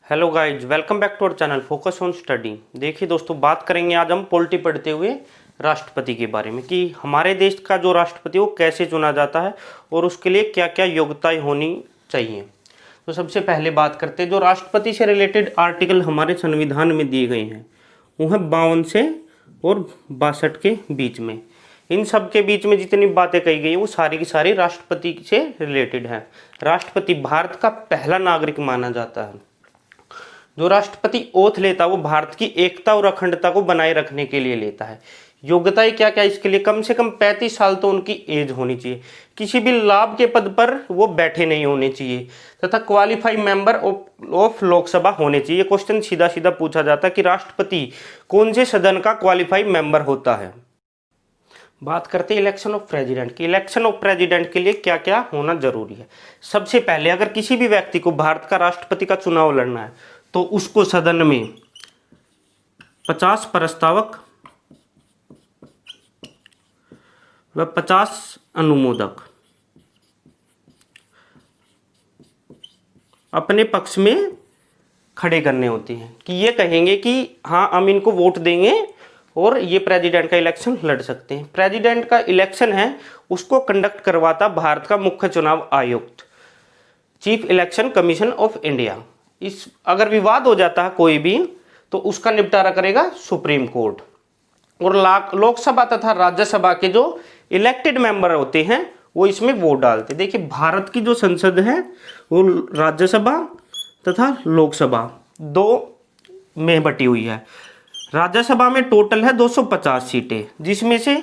Hello guys, welcome back to our channel focus on study. देखिए दोस्तों, बात करेंगे आज हम पॉलिटी पढ़ते हुए राष्ट्रपति के बारे में कि हमारे देश का जो राष्ट्रपति वो कैसे चुना जाता है और उसके लिए क्या क्या योग्यताएं होनी चाहिए। तो सबसे पहले बात करते हैं जो राष्ट्रपति से रिलेटेड आर्टिकल हमारे संविधान में दिए गए हैं, वो है 52 से और 62 के बीच में। इन सब के बीच में जितनी बातें कही गई वो सारी की सारी राष्ट्रपति से रिलेटेड है। राष्ट्रपति भारत का पहला नागरिक माना जाता है। जो राष्ट्रपति ओथ लेता है वो भारत की एकता और अखंडता को बनाए रखने के लिए लेता है। योग्यताएं क्या क्या इसके लिए? कम से कम 35 साल तो उनकी एज होनी चाहिए। किसी भी लाभ के पद पर वो बैठे नहीं होने चाहिए तथा क्वालिफाइड मेंबर ऑफ लोकसभा होने चाहिए। क्वेश्चन सीधा सीधा पूछा जाता है कि राष्ट्रपति कौन से सदन का क्वालिफाइड मेंबर होता है। बात करते हैं इलेक्शन ऑफ प्रेसिडेंट की। इलेक्शन ऑफ प्रेसिडेंट के लिए क्या क्या होना जरूरी है। सबसे पहले अगर किसी भी व्यक्ति को भारत का राष्ट्रपति का चुनाव लड़ना है तो उसको सदन में 50 प्रस्तावक व 50 अनुमोदक अपने पक्ष में खड़े करने होते हैं कि ये कहेंगे कि हाँ हम इनको वोट देंगे और ये प्रेसिडेंट का इलेक्शन लड़ सकते हैं। प्रेसिडेंट का इलेक्शन है उसको कंडक्ट करवाता भारत का मुख्य चुनाव आयुक्त, chief election commission of India. इस अगर विवाद हो जाता है कोई भी तो उसका निपटारा करेगा सुप्रीम कोर्ट। और लोकसभा तथा राज्यसभा के जो इलेक्टेड मेंबर होते हैं वो इसमें वोट डालते। देखिए भारत की जो संसद है वो राज्यसभा तथा लोकसभा दो में बटी हुई है। राज्यसभा में टोटल है 250 सीटें, जिसमें से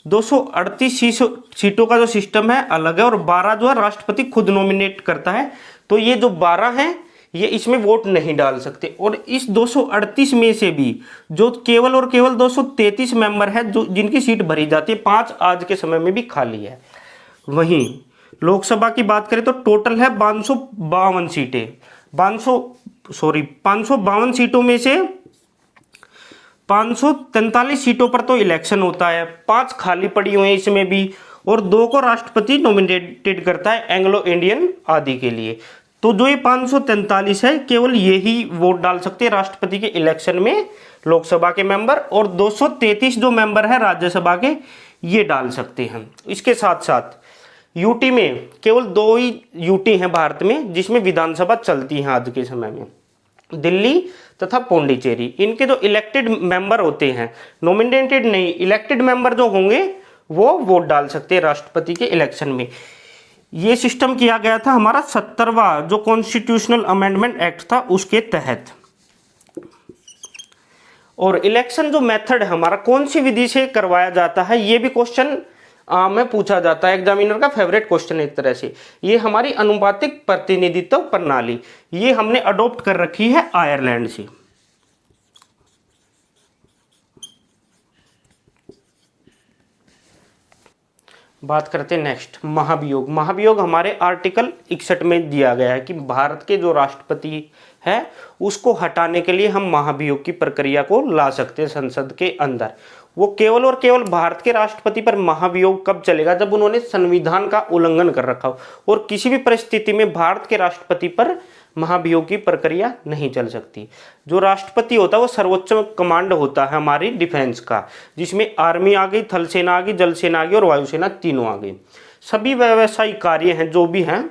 238 सीटों का जो सिस्टम है अलग है और 12 जो है राष्ट्रपति खुद नॉमिनेट करता है। तो ये जो 12 हैं ये इसमें वोट नहीं डाल सकते। और इस 238 में से भी जो केवल और केवल 233 मेंबर है जो जिनकी सीट भरी जाती है, 5 आज के समय में भी खाली है। वहीं लोकसभा की बात करें तो टोटल है 552 सीटें। 552 सीटों में से 543 सीटों पर तो इलेक्शन होता है, 5 खाली पड़ी हुई हैं इसमें भी, और 2 को राष्ट्रपति नॉमिनेटेड करता है एंग्लो इंडियन आदि के लिए। तो जो ये 543 है केवल यही वोट डाल सकते हैं राष्ट्रपति के इलेक्शन में लोकसभा के मेंबर, और 233 जो मेंबर है राज्यसभा के ये डाल सकते हैं। इसके साथ साथ यूटी में केवल 2 ही यूटी हैं भारत में जिसमें विधानसभा चलती है आज के समय में, दिल्ली तथा पौंडीचेरी। इनके जो इलेक्टेड मेंबर होते हैं, नॉमिनेटेड नहीं, इलेक्टेड मेंबर जो होंगे वो वोट डाल सकते हैं राष्ट्रपति के इलेक्शन में। ये सिस्टम किया गया था हमारा 70वां जो कॉन्स्टिट्यूशनल अमेंडमेंट एक्ट था उसके तहत। और इलेक्शन जो मेथड है हमारा कौन सी विधि से करवाया जाता है, ये भी क्वेश्चन में पूछा जाता है। एग्जामिनर का फेवरेट क्वेश्चन एक तरह से। ये हमारी अनुपातिक प्रतिनिधित्व प्रणाली ये हमने अडॉप्ट कर रखी है आयरलैंड से। बात करते हैं नेक्स्ट महाभियोग। महाभियोग हमारे आर्टिकल 61 में दिया गया है कि भारत के जो राष्ट्रपति है उसको हटाने के लिए हम महाभियोग की प्रक्रिया को ला सकते हैं संसद के अंदर। वो केवल और केवल भारत के राष्ट्रपति पर महाभियोग कब चलेगा? जब उन्होंने संविधान का उल्लंघन कर रखा हो, और किसी भी परिस्थिति में भारत के राष्ट्रपति पर महाभियोग की प्रक्रिया नहीं चल सकती। जो राष्ट्रपति होता है वो सर्वोच्च कमांड होता है हमारी डिफेंस का, जिसमें आर्मी आ गई, थल सेना आ गई, जल सेना आ गई और वायुसेना तीनों आ गई। सभी व्यावसायिक कार्य हैं जो भी हैं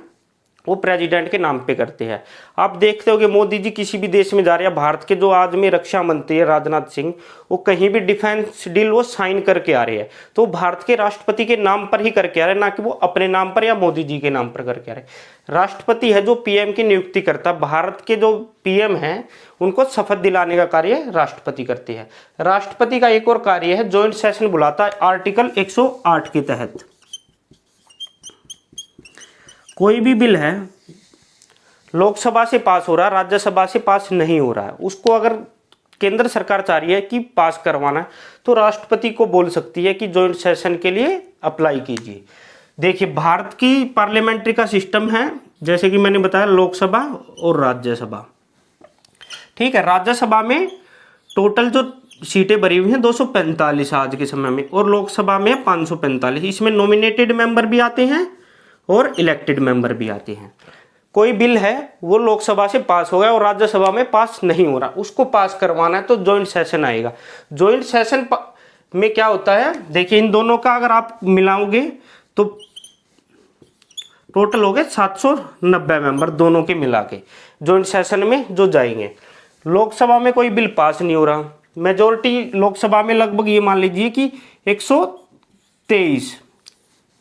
वो प्रेसिडेंट के नाम पे करते हैं। आप देखते हो कि मोदी जी किसी भी देश में जा रहे हैं, भारत के जो आज में रक्षा मंत्री है राजनाथ सिंह, वो कहीं भी डिफेंस डील वो साइन करके आ रहे हैं तो भारत के राष्ट्रपति के नाम पर ही करके आ रहे हैं, ना कि वो अपने नाम पर या मोदी जी के नाम पर करके आ रहे हैं। राष्ट्रपति है जो पीएम की नियुक्ति करता है। भारत के जो पीएम हैं उनको शपथ दिलाने का कार्य राष्ट्रपति करते हैं। राष्ट्रपति का एक और कार्य है, ज्वाइंट सेशन बुलाता है आर्टिकल 108 के तहत। कोई भी बिल है लोकसभा से पास हो रहा है, राज्यसभा से पास नहीं हो रहा है, उसको अगर केंद्र सरकार चाह रही है कि पास करवाना है तो राष्ट्रपति को बोल सकती है कि ज्वाइंट सेशन के लिए अप्लाई कीजिए। देखिए भारत की पार्लियामेंट्री का सिस्टम है जैसे कि मैंने बताया लोकसभा और राज्यसभा। ठीक है, राज्यसभा में टोटल जो सीटें भरी हुई हैं 245 आज के समय में, और लोकसभा में 545। इसमें नॉमिनेटेड मेंबर भी आते हैं और इलेक्टेड मेंबर भी आते हैं। कोई बिल है वो लोकसभा से पास हो गया और राज्यसभा में पास नहीं हो रहा, उसको पास करवाना है तो जॉइंट सेशन आएगा। जॉइंट सेशन में क्या होता है, देखिए इन दोनों का अगर आप मिलाओगे तो टोटल हो गए 790 मेंबर दोनों के मिला के जॉइंट सेशन में जो जाएंगे। लोकसभा में कोई बिल पास नहीं हो रहा, मेजोरिटी लोकसभा में लगभग ये मान लीजिए कि 123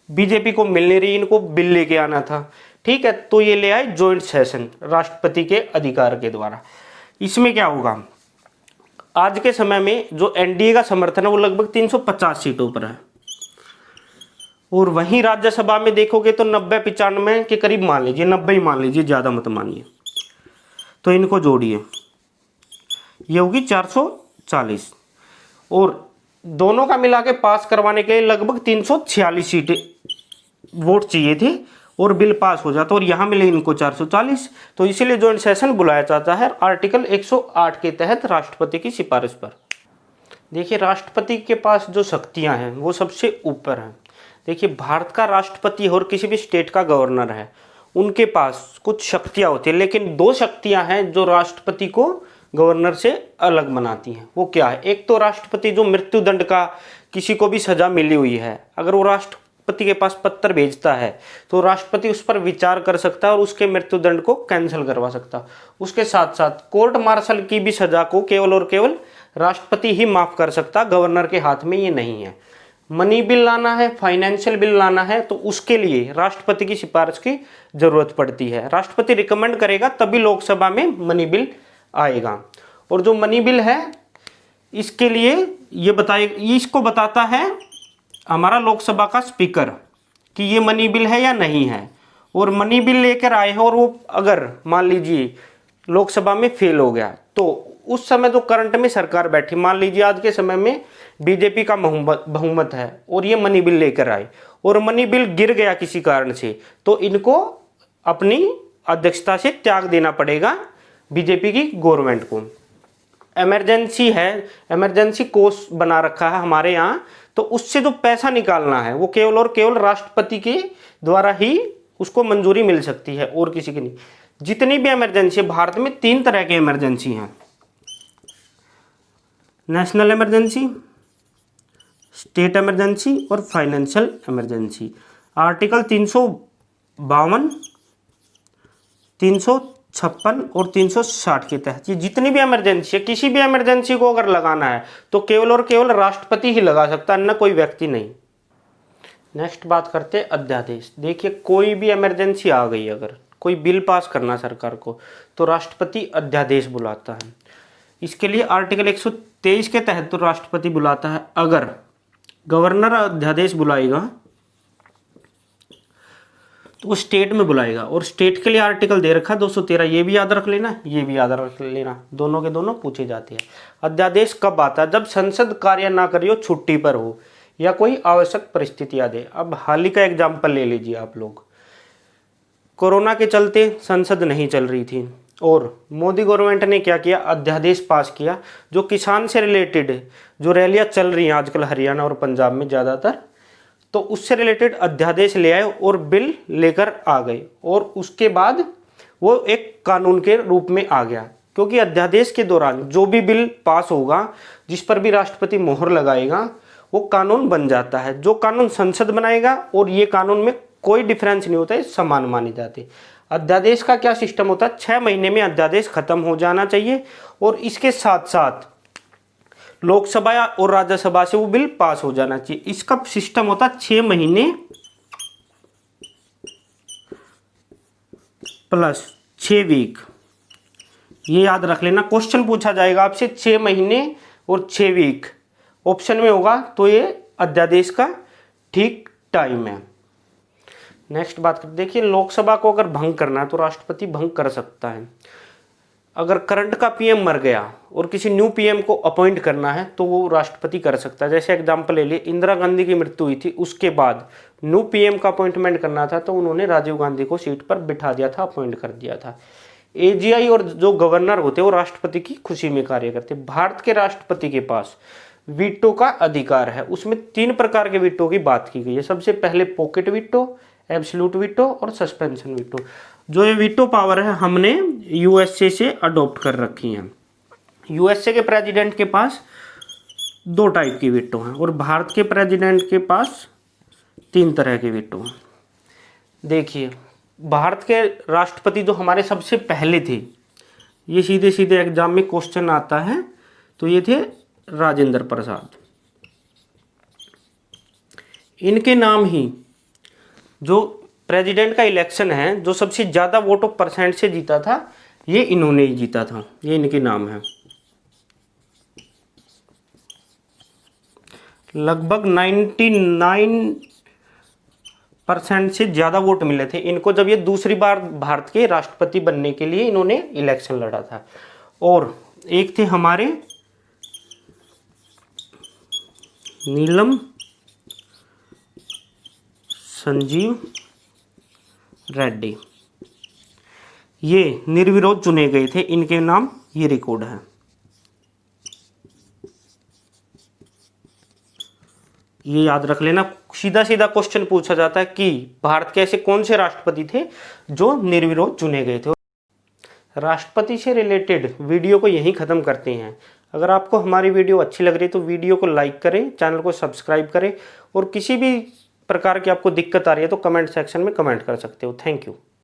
बीजेपी को मिल नहीं रही, इनको बिल लेके आना था, ठीक है, तो ये ले आए जॉइंट सेशन राष्ट्रपति के अधिकार के द्वारा। इसमें क्या होगा, आज के समय में जो एनडीए का समर्थन है वो लगभग 350 सीटों पर है, और वहीं राज्यसभा में देखोगे तो 90-95 के करीब मान लीजिए, 90 ही मान लीजिए, ज़्यादा मत मानिए, तो इनको जोड़िए, ये होगी 440, और दोनों का मिला के पास करवाने के लिए लगभग 346 सीटें वोट चाहिए थे और बिल पास हो जाता, और यहाँ मिले इनको 440, तो इसीलिए जॉइंट सेशन बुलाया जाता है आर्टिकल 108 के तहत राष्ट्रपति की सिफारिश पर। देखिए राष्ट्रपति के पास जो शक्तियाँ हैं वो सबसे ऊपर हैं। देखिए भारत का राष्ट्रपति और किसी भी स्टेट का गवर्नर है, उनके पास कुछ शक्तियाँ होती हैं, लेकिन दो शक्तियाँ हैं जो राष्ट्रपति को गवर्नर से अलग बनाती हैं। वो क्या है, एक तो राष्ट्रपति जो मृत्यु दंड का किसी को भी सजा मिली हुई है, अगर वो राष्ट्रपति के पास पत्र भेजता है तो राष्ट्रपति उस पर विचार कर सकता है और उसके मृत्यु दंड को कैंसिल करवा सकता है। उसके साथ साथ कोर्ट मार्शल की भी सजा को केवल और केवल राष्ट्रपति ही माफ कर सकता, गवर्नर के हाथ में ये नहीं है। मनी बिल लाना है, फाइनेंशियल बिल लाना है, तो उसके लिए राष्ट्रपति की सिफारिश की जरूरत पड़ती है। राष्ट्रपति रिकमेंड करेगा तभी लोकसभा में मनी बिल आएगा। और जो मनी बिल है इसके लिए ये इसको बताता है हमारा लोकसभा का स्पीकर कि ये मनी बिल है या नहीं है, और मनी बिल लेकर आए हैं और वो अगर मान लीजिए लोकसभा में फेल हो गया तो उस समय जो करंट में सरकार बैठी, मान लीजिए आज के समय में बीजेपी का बहुमत है और ये मनी बिल लेकर आए और मनी बिल गिर गया किसी कारण से, तो इनको अपनी अध्यक्षता से त्याग देना पड़ेगा बीजेपी की गवर्नमेंट को। इमरजेंसी है, इमरजेंसी कोष बना रखा है हमारे यहाँ, तो उससे जो पैसा निकालना है वो केवल और केवल राष्ट्रपति के द्वारा ही उसको मंजूरी मिल सकती है और किसी की नहीं। जितनी भी इमरजेंसी, भारत में 3 तरह की इमरजेंसी हैं, नेशनल इमरजेंसी, स्टेट इमरजेंसी और फाइनेंशियल इमरजेंसी। आर्टिकल 352, 356 और 360 के तहत ये जितनी भी इमरजेंसी है, किसी भी इमरजेंसी को अगर लगाना है तो केवल और केवल राष्ट्रपति ही लगा सकता है, अन्य कोई व्यक्ति नहीं। नेक्स्ट बात करते हैं अध्यादेश। देखिए कोई भी इमरजेंसी आ गई, अगर कोई बिल पास करना सरकार को, तो राष्ट्रपति अध्यादेश बुलाता है। इसके लिए आर्टिकल 123 के तहत तो राष्ट्रपति बुलाता है। अगर गवर्नर अध्यादेश बुलाएगा तो वो स्टेट में बुलाएगा, और स्टेट के लिए आर्टिकल दे रखा है 213, ये भी याद रख लेना, ये भी याद रख लेना, दोनों के दोनों पूछे जाते हैं। अध्यादेश कब आता है, जब संसद कार्य ना करी हो, छुट्टी पर हो या कोई आवश्यक परिस्थिति आ दे। अब हाल ही का एग्जाम्पल ले लीजिए आप लोग, कोरोना के चलते संसद नहीं चल रही थी और मोदी गवर्नमेंट ने क्या किया, अध्यादेश पास किया जो किसान से रिलेटेड जो रैलियां चल रही हैं आजकल हरियाणा और पंजाब में ज़्यादातर, तो उससे रिलेटेड अध्यादेश ले आए और बिल लेकर आ गए, और उसके बाद वो एक कानून के रूप में आ गया। क्योंकि अध्यादेश के दौरान जो भी बिल पास होगा, जिस पर भी राष्ट्रपति मोहर लगाएगा, वो कानून बन जाता है। जो कानून संसद बनाएगा और ये कानून में कोई डिफरेंस नहीं होता है, समान माने जाते। अध्यादेश का क्या सिस्टम होता है, 6 महीने में अध्यादेश खत्म हो जाना चाहिए, और इसके साथ साथ लोकसभा और राज्यसभा से वो बिल पास हो जाना चाहिए। इसका सिस्टम होता है 6 महीने प्लस 6 वीक, ये याद रख लेना। क्वेश्चन पूछा जाएगा आपसे 6 महीने और 6 वीक ऑप्शन में होगा, तो ये अध्यादेश का ठीक टाइम है। नेक्स्ट बात करते, देखिए लोकसभा को अगर भंग करना है तो राष्ट्रपति भंग कर सकता है। अगर करंट का पीएम मर गया और किसी न्यू पीएम को अपॉइंट करना है तो वो राष्ट्रपति कर सकता है। जैसे एग्जांपल ले लिए, इंदिरा गांधी की मृत्यु हुई थी, उसके बाद न्यू पीएम का अपॉइंटमेंट करना था तो उन्होंने राजीव गांधी को सीट पर बिठा दिया था, अपॉइंट कर दिया था। एजीआई और जो गवर्नर होते वो राष्ट्रपति की खुशी में कार्य करते। भारत के राष्ट्रपति के पास वीटो का अधिकार है, उसमें 3 प्रकार के वीटो की बात की गई है। सबसे पहले पॉकेट वीटो, एब्सोल्यूट वीटो और सस्पेंशन वीटो। जो ये वीटो पावर है हमने यूएसए से अडॉप्ट कर रखी है। यूएसए के प्रेसिडेंट के पास 2 टाइप की वीटो हैं और भारत के प्रेसिडेंट के पास 3 तरह के वीटो हैं। देखिए, भारत के राष्ट्रपति जो हमारे सबसे पहले थे, ये सीधे सीधे एग्जाम में क्वेश्चन आता है, तो ये थे राजेंद्र प्रसाद। इनके नाम ही जो प्रेसिडेंट का इलेक्शन है, जो सबसे ज़्यादा वोट ऑफ परसेंट से जीता था, ये इन्होंने ही जीता था। ये इनके नाम है। लगभग 99% से ज़्यादा वोट मिले थे इनको जब ये दूसरी बार भारत के राष्ट्रपति बनने के लिए इन्होंने इलेक्शन लड़ा था। और एक थे हमारे नीलम संजीव रेड्डी, ये निर्विरोध चुने गए थे। इनके नाम ये रिकॉर्ड है। ये याद रख लेना, सीधा सीधा क्वेश्चन पूछा जाता है कि भारत के ऐसे कौन से राष्ट्रपति थे जो निर्विरोध चुने गए थे। राष्ट्रपति से रिलेटेड वीडियो को यहीं ख़त्म करते हैं। अगर आपको हमारी वीडियो अच्छी लग रही है तो वीडियो को लाइक करें, चैनल को सब्सक्राइब करें, और किसी भी प्रकार की आपको दिक्कत आ रही है तो कमेंट सेक्शन में कमेंट कर सकते हो। Thank you.